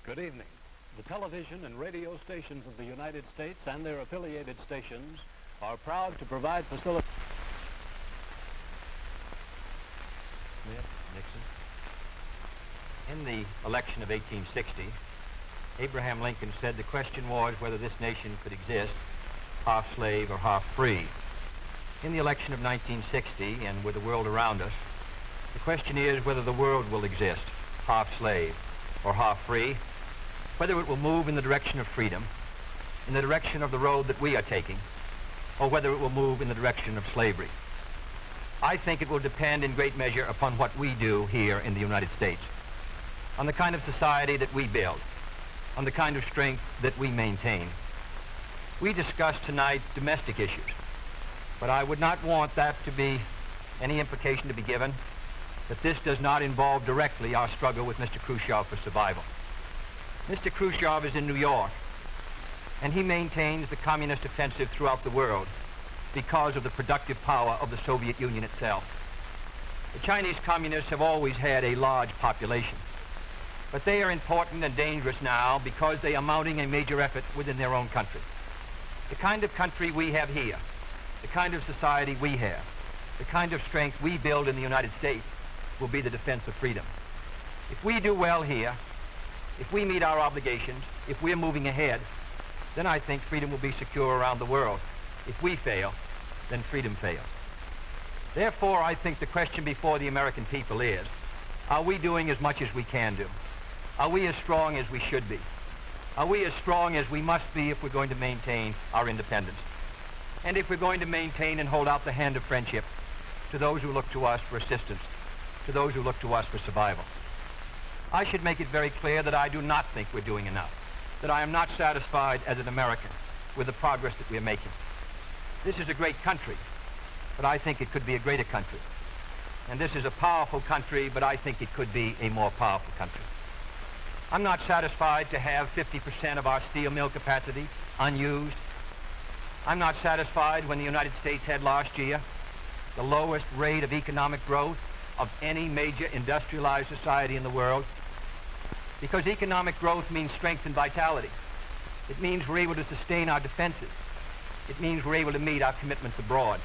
Good evening. The television and radio stations of the United States and their affiliated stations are proud to provide facilities. Nixon. In the election of 1860, Abraham Lincoln said the question was whether this nation could exist half slave or half free. In the election of 1960, and with the world around us, the question is whether the world will exist half slave or half free, whether it will move in the direction of freedom, in the direction of the road that we are taking, or whether it will move in the direction of slavery. I think it will depend in great measure upon what we do here in the United States, on the kind of society that we build, on the kind of strength that we maintain. We discussed tonight domestic issues, but I would not want that to be any implication to be given that this does not involve directly our struggle with Mr. Khrushchev for survival. Mr. Khrushchev is in New York, and he maintains the communist offensive throughout the world because of the productive power of the Soviet Union itself. The Chinese communists have always had a large population, but they are important and dangerous now because they are mounting a major effort within their own country. The kind of country we have here, the kind of society we have, the kind of strength we build in the United States will be the defense of freedom. If we do well here, if we meet our obligations, if we're moving ahead, then I think freedom will be secure around the world. If we fail, then freedom fails. Therefore, I think the question before the American people is, are we doing as much as we can do? Are we as strong as we should be? Are we as strong as we must be if we're going to maintain our independence? And if we're going to maintain and hold out the hand of friendship to those who look to us for assistance, to those who look to us for survival. I should make it very clear that I do not think we're doing enough, that I am not satisfied as an American with the progress that we're making. This is a great country, but I think it could be a greater country. And this is a powerful country, but I think it could be a more powerful country. I'm not satisfied to have 50% of our steel mill capacity unused. I'm not satisfied when the United States had last year the lowest rate of economic growth of any major industrialized society in the world, because economic growth means strength and vitality. It means we're able to sustain our defenses. It means we're able to meet our commitments abroad.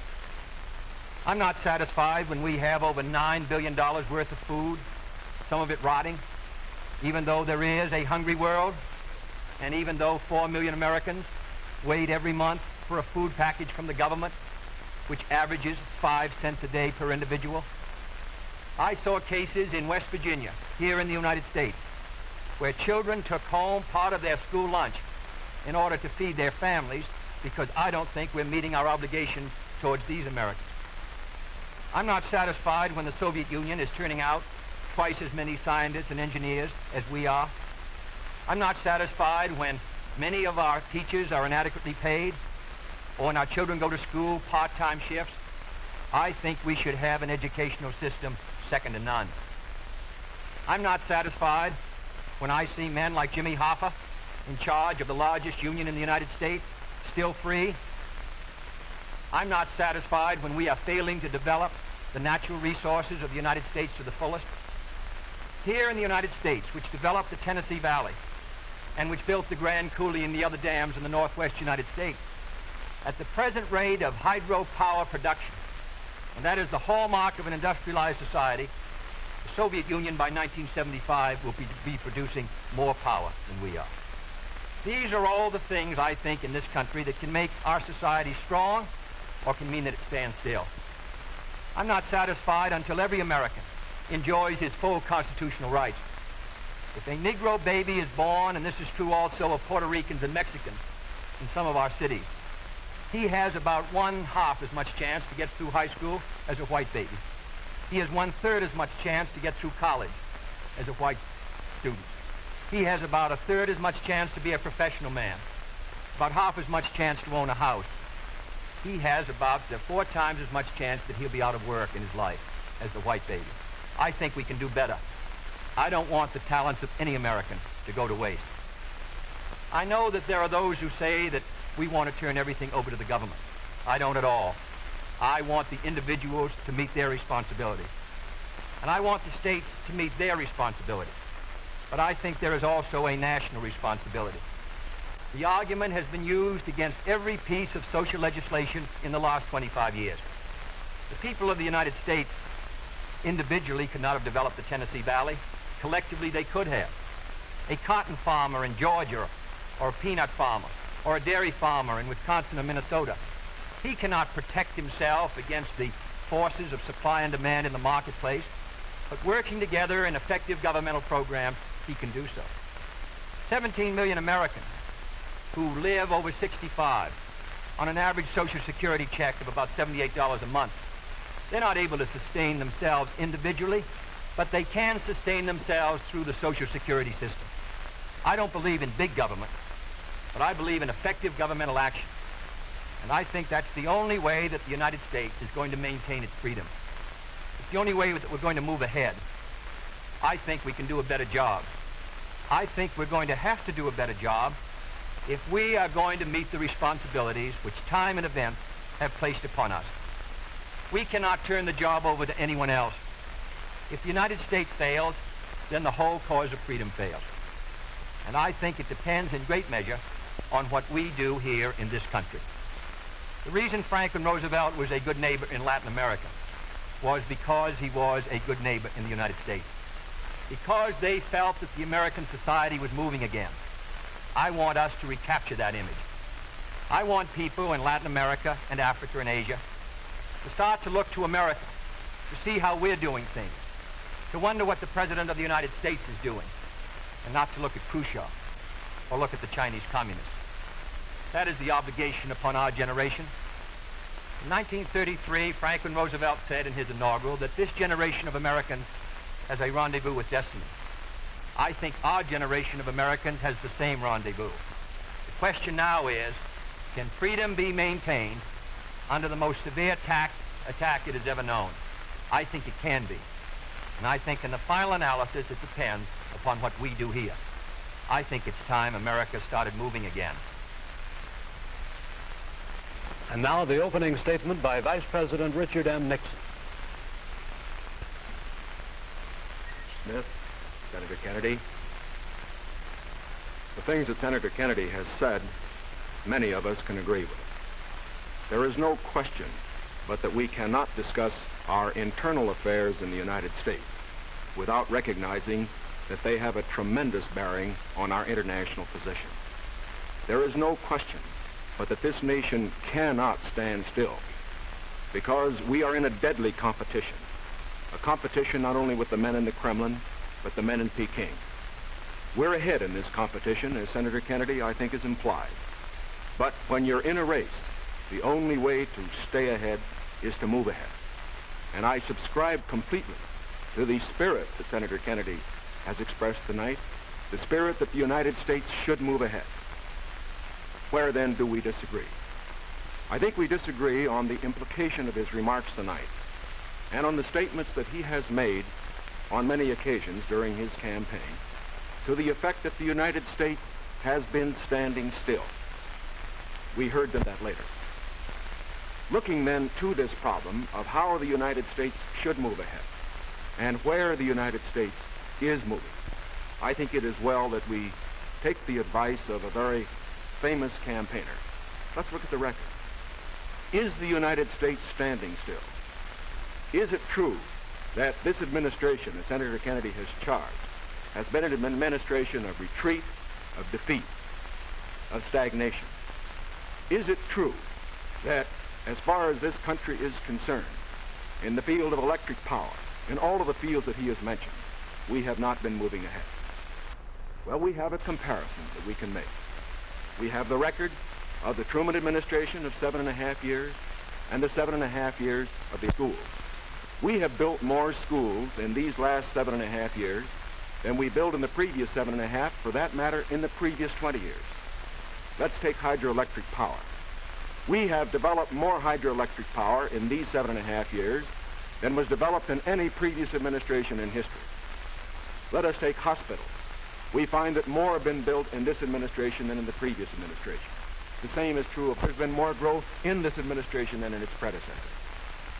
I'm not satisfied when we have over $9 billion worth of food, some of it rotting, even though there is a hungry world, and even though 4 million Americans wait every month for a food package from the government, which averages 5 cents a day per individual. I saw cases in West Virginia, here in the United States, where children took home part of their school lunch in order to feed their families, because I don't think we're meeting our obligation towards these Americans. I'm not satisfied when the Soviet Union is turning out twice as many scientists and engineers as we are. I'm not satisfied when many of our teachers are inadequately paid, or when our children go to school part-time shifts. I think we should have an educational system second to none. I'm not satisfied when I see men like Jimmy Hoffa in charge of the largest union in the United States, still free. I'm not satisfied when we are failing to develop the natural resources of the United States to the fullest. Here in the United States, which developed the Tennessee Valley and which built the Grand Coulee and the other dams in the northwest United States, at the present rate of hydropower production, and that is the hallmark of an industrialized society, the Soviet Union by 1975 will be producing more power than we are. These are all the things, I think, in this country that can make our society strong or can mean that it stands still. I'm not satisfied until every American enjoys his full constitutional rights. If a Negro baby is born, and this is true also of Puerto Ricans and Mexicans in some of our cities, he has about 1/2 as much chance to get through high school as a white baby. He has 1/3 as much chance to get through college as a white student. He has about 1/3 as much chance to be a professional man, about 1/2 as much chance to own a house. He has about 4 times as much chance that he'll be out of work in his life as the white baby. I think we can do better. I don't want the talents of any American to go to waste. I know that there are those who say that we want to turn everything over to the government. I don't at all. I want the individuals to meet their responsibility. And I want the states to meet their responsibility. but I think there is also a national responsibility. The argument has been used against every piece of social legislation in the last 25 years. The people of the United States individually could not have developed the Tennessee Valley. Collectively, they could have. A cotton farmer in Georgia, or a peanut farmer, or a dairy farmer in Wisconsin or Minnesota, he cannot protect himself against the forces of supply and demand in the marketplace, but working together in effective governmental programs, he can do so. 17 million Americans who live over 65 on an average Social Security check of about $78 a month. They're not able to sustain themselves individually, but they can sustain themselves through the Social Security system. I don't believe in big government, but I believe in effective governmental action. And I think that's the only way that the United States is going to maintain its freedom. It's the only way that we're going to move ahead. I think we can do a better job. I think we're going to have to do a better job if we are going to meet the responsibilities which time and events have placed upon us. We cannot turn the job over to anyone else. If the United States fails, then the whole cause of freedom fails. And I think it depends in great measure on what we do here in this country. The reason Franklin Roosevelt was a good neighbor in Latin America was because he was a good neighbor in the United States. Because they felt that the American society was moving again. I want us to recapture that image. I want people in Latin America and Africa and Asia to start to look to America, to see how we're doing things, to wonder what the President of the United States is doing, and not to look at Khrushchev or look at the Chinese communists. That is the obligation upon our generation. In 1933, Franklin Roosevelt said in his inaugural that this generation of Americans has a rendezvous with destiny. I think our generation of Americans has the same rendezvous. The question now is, can freedom be maintained under the most severe attack it has ever known? I think it can be. And I think in the final analysis, it depends upon what we do here. I think it's time America started moving again. And now the opening statement by Vice President Richard M. Nixon. Smith, Senator Kennedy, the things that Senator Kennedy has said, many of us can agree with. There is no question but that we cannot discuss our internal affairs in the United States without recognizing that they have a tremendous bearing on our international position. There is no question but that this nation cannot stand still because we are in a deadly competition. A competition not only with the men in the Kremlin, but the men in Peking. We're ahead in this competition, as Senator Kennedy, I think, has implied. But when you're in a race, the only way to stay ahead is to move ahead. And I subscribe completely to the spirit that Senator Kennedy has expressed tonight, the spirit that the United States should move ahead. Where then do we disagree? I think we disagree on the implication of his remarks tonight and on the statements that he has made on many occasions during his campaign to the effect that the United States has been standing still. We heard that later. Looking then to this problem of how the United States should move ahead and where the United States is moving, I think it is well that we take the advice of a very famous campaigner. Let's look at the record. Is the United States standing still? Is it true that this administration that Senator Kennedy has charged has been an administration of retreat, of defeat, of stagnation? Is it true that as far as this country is concerned, in the field of electric power, in all of the fields that he has mentioned, we have not been moving ahead? Well, we have a comparison that we can make. We have the record of the Truman administration of 7.5 years and the 7.5 years of the schools. We have built more schools in these last 7.5 years than we built in the previous 7.5, for that matter, in the previous 20 years. Let's take hydroelectric power. We have developed more hydroelectric power in these 7.5 years than was developed in any previous administration in history. Let us take hospitals. We find that more have been built in this administration than in the previous administration. The same is true of there's been more growth in this administration than in its predecessor.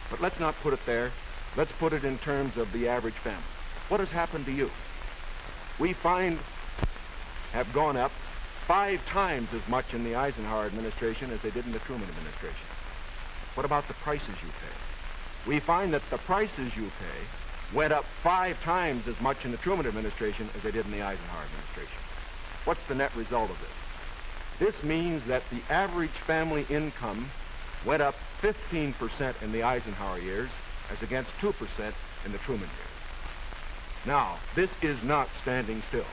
But let's not put it there. Let's put it in terms of the average family. What has happened to you? we find have gone up 5 times as much in the Eisenhower administration as they did in the Truman administration. What about the prices you pay? We find that the prices you pay went up 5 times as much in the Truman administration as they did in the Eisenhower administration. What's the net result of this? This means that the average family income went up 15% in the Eisenhower years as against 2% in the Truman years. Now, this is not standing still.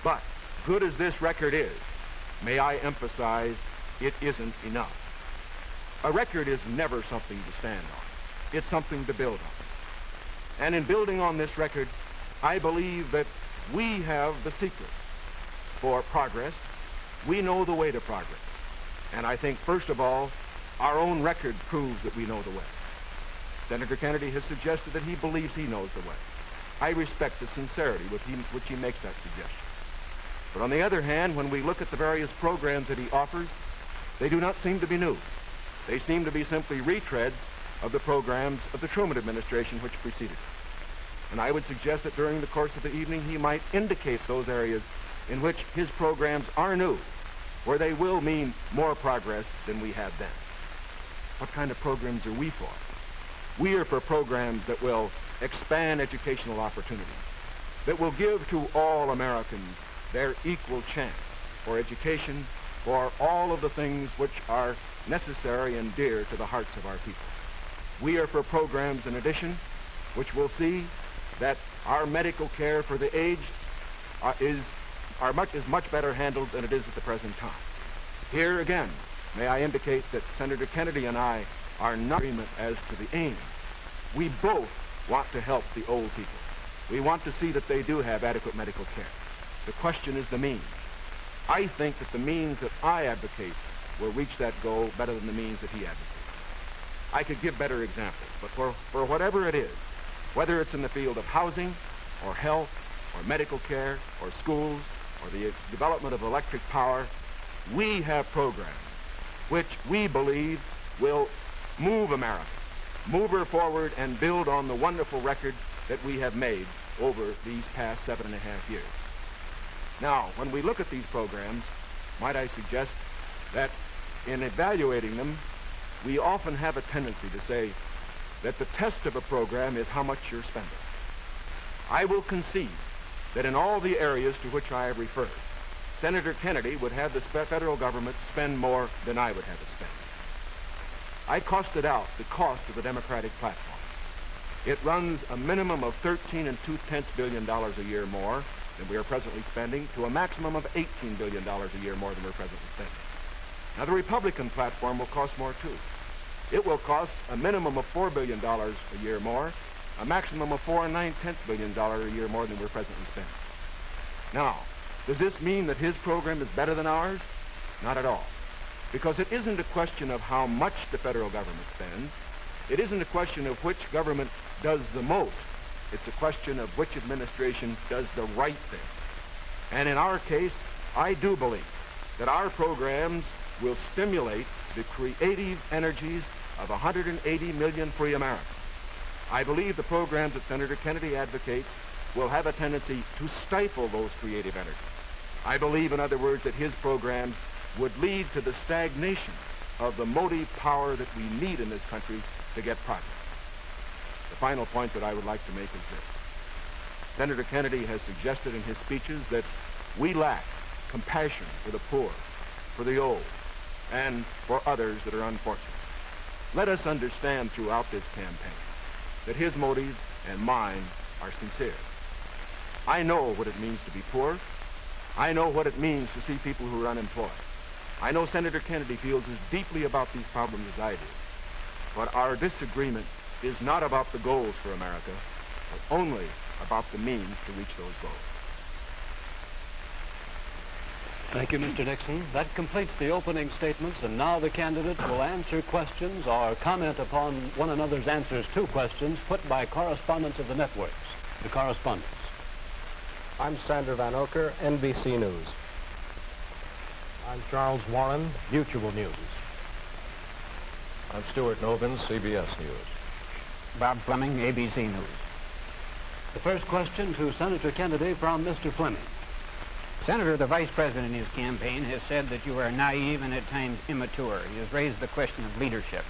But, good as this record is, may I emphasize, it isn't enough. A record is never something to stand on. It's something to build on. And in building on this record, I believe that we have the secret for progress. We know the way to progress. And I think, first of all, our own record proves that we know the way. Senator Kennedy has suggested that he believes he knows the way. I respect the sincerity with which he makes that suggestion. But on the other hand, when we look at the various programs that he offers, they do not seem to be new. They seem to be simply retreads of the programs of the Truman administration which preceded it. And I would suggest that during the course of the evening, he might indicate those areas in which his programs are new, where they will mean more progress than we had then. What kind of programs are we for? We are for programs that will expand educational opportunities, that will give to all Americans their equal chance for education, for all of the things which are necessary and dear to the hearts of our people. We are for programs, in addition, which will see that our medical care for the aged is much better handled than it is at the present time. Here again, may I indicate that Senator Kennedy and I are not in agreement as to the aim. We both want to help the old people. We want to see that they do have adequate medical care. The question is the means. I think that the means that I advocate will reach that goal better than the means that he advocates. I could give better examples, but for whatever it is, whether it's in the field of housing, or health, or medical care, or schools, or the development of electric power, we have programs which we believe will move America, move her forward and build on the wonderful record that we have made over these past 7.5 years. Now, when we look at these programs, might I suggest that in evaluating them, we often have a tendency to say that the test of a program is how much you're spending. I will concede that in all the areas to which I have referred, Senator Kennedy would have the federal government spend more than I would have it spend. I costed out the cost of the Democratic platform. It runs a minimum of $13.2 billion a year more than we are presently spending, to a maximum of $18 billion a year more than we're presently spending. Now, the Republican platform will cost more, too. It will cost a minimum of $4 billion a year more, a maximum of $4.9 billion a year more than we're presently spending. Now, does this mean that his program is better than ours? Not at all. Because it isn't a question of how much the federal government spends. It isn't a question of which government does the most. It's a question of which administration does the right thing. And in our case, I do believe that our programs will stimulate the creative energies of 180 million free Americans. I believe the programs that Senator Kennedy advocates will have a tendency to stifle those creative energies. I believe, in other words, that his programs would lead to the stagnation of the motive power that we need in this country to get progress. The final point that I would like to make is this. Senator Kennedy has suggested in his speeches that we lack compassion for the poor, for the old, and for others that are unfortunate. Let us understand throughout this campaign that his motives and mine are sincere. I know what it means to be poor. I know what it means to see people who are unemployed. I know Senator Kennedy feels as deeply about these problems as I do. But our disagreement is not about the goals for America, but only about the means to reach those goals. Thank you, Mr. Nixon. That completes the opening statements, and now the candidates will answer questions or comment upon one another's answers to questions put by correspondents of the networks. The correspondents. I'm Sandra Van Oker, NBC News. I'm Charles Warren, Mutual News. I'm Stuart Novin, CBS News. Bob Fleming, ABC News. The first question to Senator Kennedy from Mr. Fleming. Senator, the Vice President in his campaign has said that you are naive and at times immature. He has raised the question of leadership.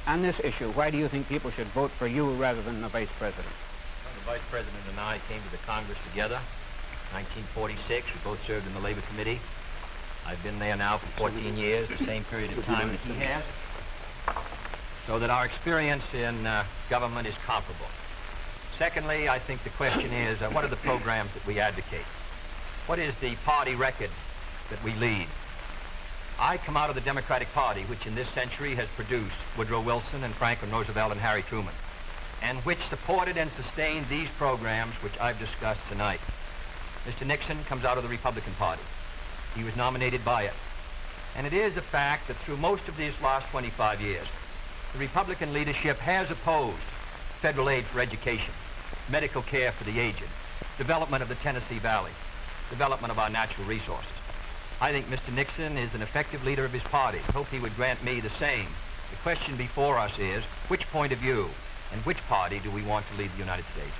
On this issue, why do you think people should vote for you rather than the Vice President? Well, the Vice President and I came to the Congress together in 1946. We both served in the Labor Committee. I've been there now for 14 years, the same period of time that he has, so that our experience in government is comparable. Secondly, I think the question is, what are the programs that we advocate? What is the party record that we lead? I come out of the Democratic Party, which in this century has produced Woodrow Wilson and Franklin Roosevelt and Harry Truman, and which supported and sustained these programs which I've discussed tonight. Mr. Nixon comes out of the Republican Party. He was nominated by it. And it is a fact that through most of these last 25 years, the Republican leadership has opposed federal aid for education, medical care for the aged, development of the Tennessee Valley, development of our natural resources. I think Mr. Nixon is an effective leader of his party. I hope he would grant me the same. The question before us is, which point of view and which party do we want to lead the United States?